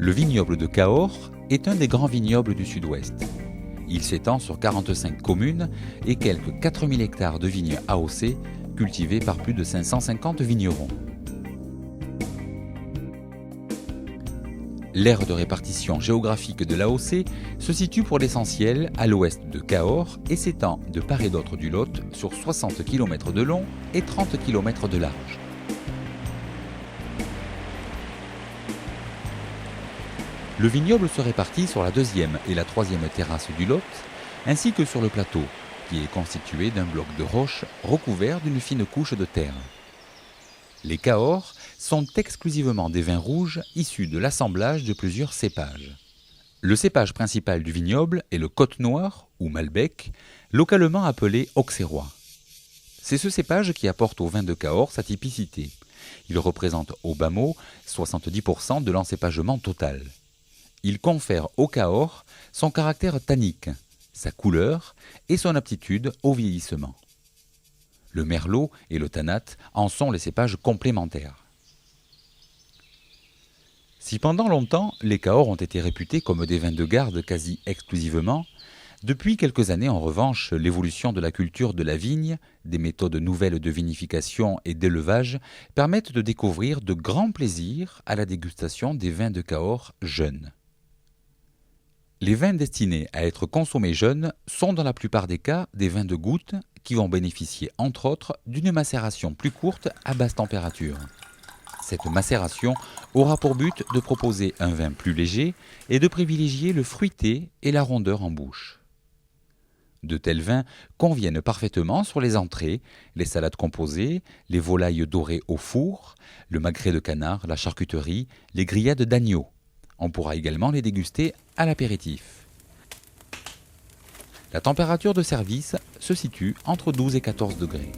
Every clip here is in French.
Le vignoble de Cahors est un des grands vignobles du sud-ouest. Il s'étend sur 45 communes et quelques 4000 hectares de vignes AOC cultivés par plus de 550 vignerons. L'aire de répartition géographique de l'AOC se situe pour l'essentiel à l'ouest de Cahors et s'étend de part et d'autre du Lot sur 60 km de long et 30 km de large. Le vignoble se répartit sur la deuxième et la troisième terrasse du Lot, ainsi que sur le plateau, qui est constitué d'un bloc de roche recouvert d'une fine couche de terre. Les Cahors sont exclusivement des vins rouges issus de l'assemblage de plusieurs cépages. Le cépage principal du vignoble est le Côte-Noire ou Malbec, localement appelé Auxerrois. C'est ce cépage qui apporte au vin de Cahors sa typicité. Il représente au bas mot 70% de l'encépagement total. Il confère au Cahors son caractère tannique, sa couleur et son aptitude au vieillissement. Le merlot et le tannat en sont les cépages complémentaires. Si pendant longtemps, les Cahors ont été réputés comme des vins de garde quasi exclusivement, depuis quelques années en revanche, l'évolution de la culture de la vigne, des méthodes nouvelles de vinification et d'élevage permettent de découvrir de grands plaisirs à la dégustation des vins de Cahors jeunes. Les vins destinés à être consommés jeunes sont dans la plupart des cas des vins de goutte qui vont bénéficier entre autres d'une macération plus courte à basse température. Cette macération aura pour but de proposer un vin plus léger et de privilégier le fruité et la rondeur en bouche. De tels vins conviennent parfaitement sur les entrées, les salades composées, les volailles dorées au four, le magret de canard, la charcuterie, les grillades d'agneau. On pourra également les déguster à l'apéritif. La température de service se situe entre 12 et 14 degrés.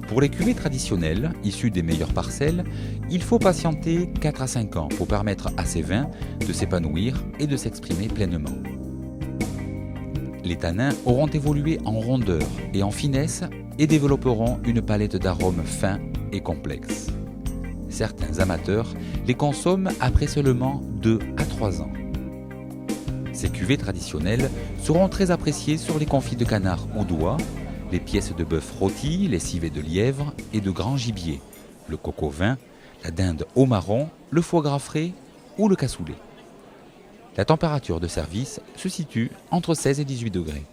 Pour les cuvées traditionnelles, issues des meilleures parcelles, il faut patienter 4 à 5 ans pour permettre à ces vins de s'épanouir et de s'exprimer pleinement. Les tanins auront évolué en rondeur et en finesse et développeront une palette d'arômes fins et complexes. Certains amateurs les consomment après seulement 2 à 3 ans. Ces cuvées traditionnelles seront très appréciées sur les confits de canard au doigt, les pièces de bœuf rôti, les civets de lièvre et de grand gibier, le coq au vin, la dinde au marron, le foie gras frais ou le cassoulet. La température de service se situe entre 16 et 18 degrés.